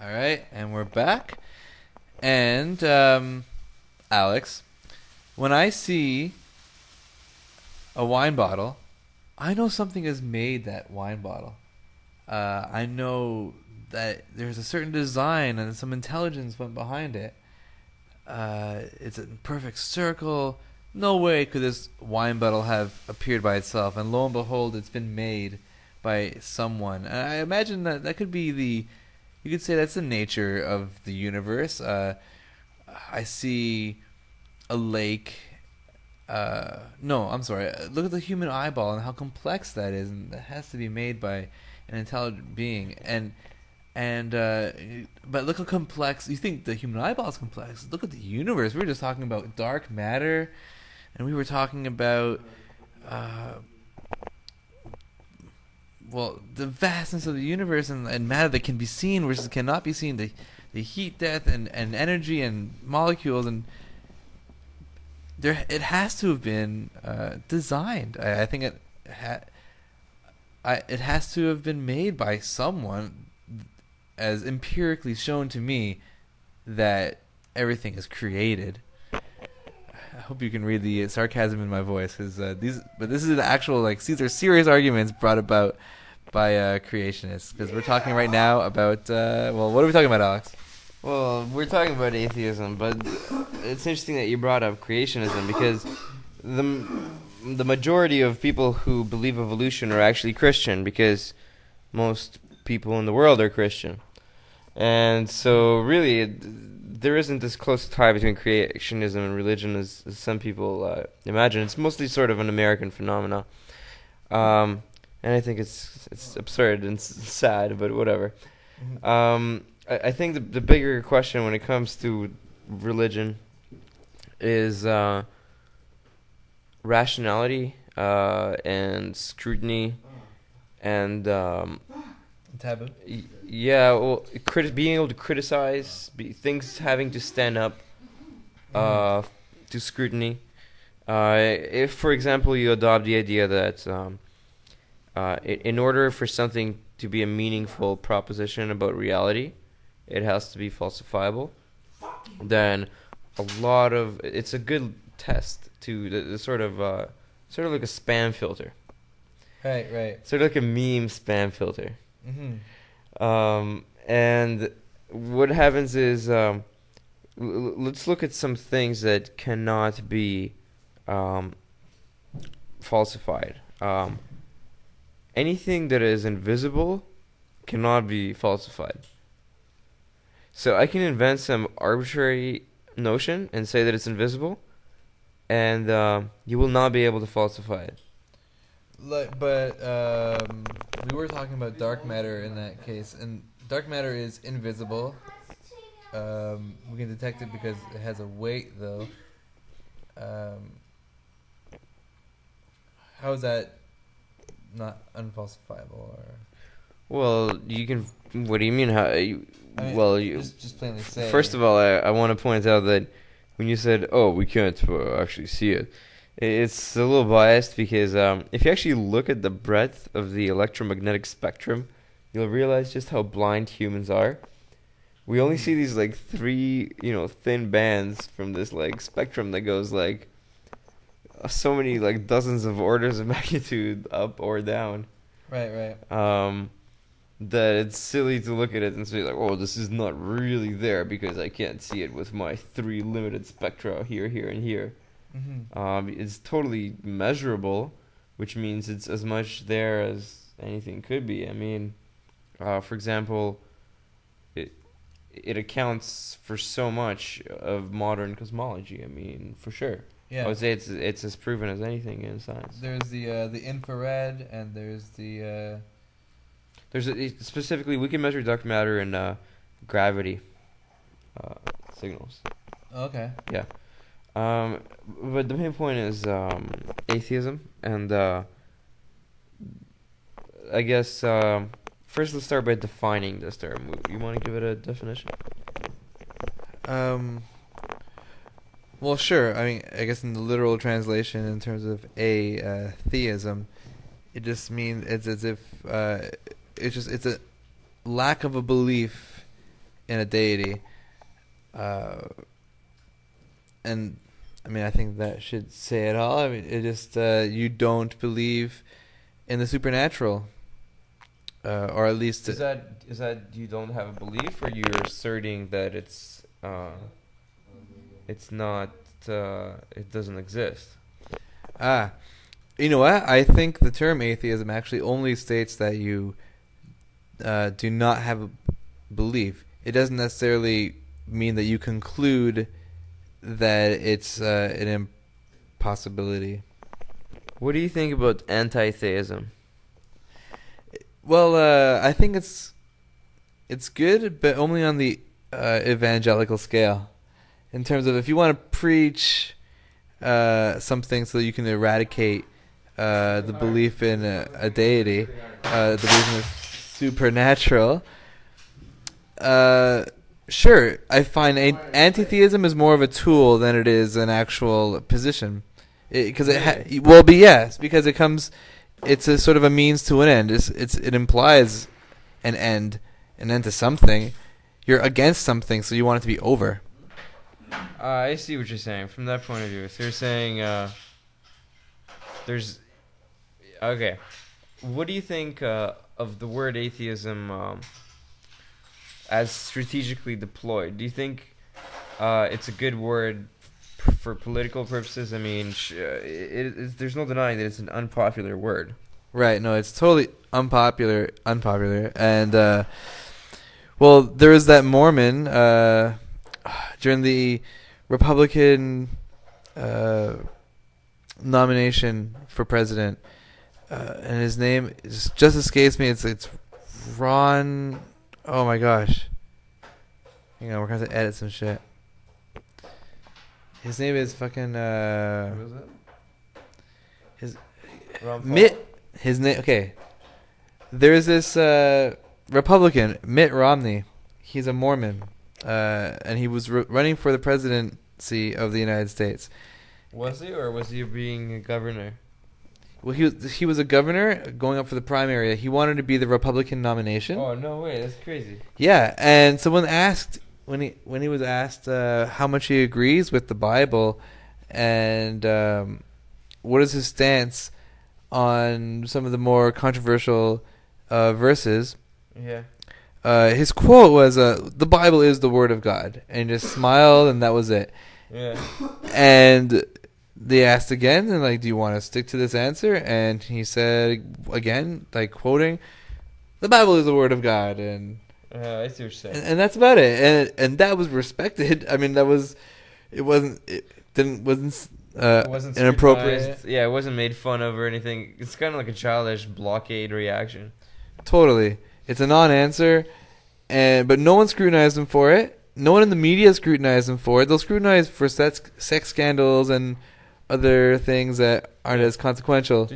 All right, and we're back. And Alex, when I see a wine bottle, I know something has made that wine bottle. I know that there's a certain design and some intelligence went behind it. It's a perfect circle. No way could this wine bottle have appeared by itself. And lo and behold, it's been made by someone. And I imagine that could be you could say that's the nature of the universe. I see a lake. No, I'm sorry. Look at the human eyeball and how complex that is, and that has to be made by an intelligent being. But look how complex. You think the human eyeball is complex? Look at the universe. We were just talking about dark matter, and we were talking about the vastness of the universe and matter that can be seen versus cannot be seen. The heat death and energy and molecules and it has to have been designed. I think it has to have been made by someone, as empirically shown to me that everything is created. I hope you can read the sarcasm in my voice, because this is an actual these are serious arguments brought about by creationists. Because we're talking right now about what are we talking about, Alex? Well, we're talking about atheism, but it's interesting that you brought up creationism, because the majority of people who believe evolution are actually Christian, because most people in the world are Christian. And so really there isn't this close tie between creationism and religion as some people imagine. It's mostly sort of an American phenomenon. And I think it's absurd and sad, but whatever. I think the bigger question when it comes to religion is rationality and scrutiny and taboo. Being able to criticize things, having to stand up to scrutiny. If, for example, you adopt the idea that in order for something to be a meaningful proposition about reality, it has to be falsifiable, then it's a good test to the sort of like a spam filter. Right. Sort of like a meme spam filter. And what happens is, let's look at some things that cannot be falsified. Anything that is invisible cannot be falsified. So I can invent some arbitrary notion and say that it's invisible, and you will not be able to falsify it. But we were talking about dark matter in that case, and dark matter is invisible. We can detect it because it has a weight, though. How is that not unfalsifiable? Or well, you can. What do you mean? Just plainly say. First of all, I want to point out that when you said, "Oh, we can't actually see it," it's a little biased, because if you actually look at the breadth of the electromagnetic spectrum, you'll realize just how blind humans are. We only see these three, thin bands from this spectrum that goes so many dozens of orders of magnitude up or down. Right. That it's silly to look at it and say oh, this is not really there because I can't see it with my three limited spectra here, and here. It's totally measurable, which means it's as much there as anything could be. I mean, for example, it accounts for so much of modern cosmology. I mean, for sure. Yeah. I would say it's as proven as anything in science. There's the infrared, and there's the specifically we can measure dark matter and gravity signals. Okay. Yeah. But the main point is atheism, and I guess first let's start by defining this term. You want to give it a definition? Well, sure. I mean, I guess in the literal translation, in terms of theism, it just means it's as if it's a lack of a belief in a deity. And I mean, I think that should say it all. I mean, it just you don't believe in the supernatural, or at least Is that you don't have a belief, or you're asserting that it's not it doesn't exist? You know what? I think the term atheism actually only states that you do not have a belief. It doesn't necessarily mean that you conclude that it's an impossibility. What do you think about anti-theism? Well, I think it's good, but only on the evangelical scale. In terms of if you want to preach something so that you can eradicate the belief in a deity, the belief in the supernatural, sure, I find anti-theism is more of a tool than it is an actual position. Because because it comes, it's a sort of a means to an end. It implies an end to something. You're against something, so you want it to be over. I see what you're saying from that point of view. So you're saying there's okay. What do you think of the word atheism as strategically deployed? Do you think it's a good word for political purposes? I mean, there's no denying that it's an unpopular word. Right. No, it's totally unpopular. And, well, there was that Mormon during the Republican nomination for president, and his name just escapes me. It's Ron. Oh my gosh. Hang on, we're gonna have to edit some shit. His name is fucking What is it? his Ron Paul? Mitt. His name. Okay. There's this Republican, Mitt Romney. He's a Mormon, and he was running for the presidency of the United States. Was he, or was he being a governor? Well, he was a governor going up for the primary. He wanted to be the Republican nomination. Oh no way, that's crazy. Yeah, and someone asked when he was asked how much he agrees with the Bible, and what is his stance on some of the more controversial verses. Yeah. His quote was, "The Bible is the Word of God," and he just smiled, and that was it. Yeah. And they asked again, and like, do you want to stick to this answer? And he said again, like quoting, "The Bible is the Word of God," and I see what you're saying. and that's about it. And that was respected. I mean, wasn't inappropriate. scrutinized. Yeah, it wasn't made fun of or anything. It's kind of like a childish blockade reaction. Totally, it's a non-answer, but no one scrutinized him for it. No one in the media scrutinized him for it. They'll scrutinize for sex scandals and other things that aren't as consequential.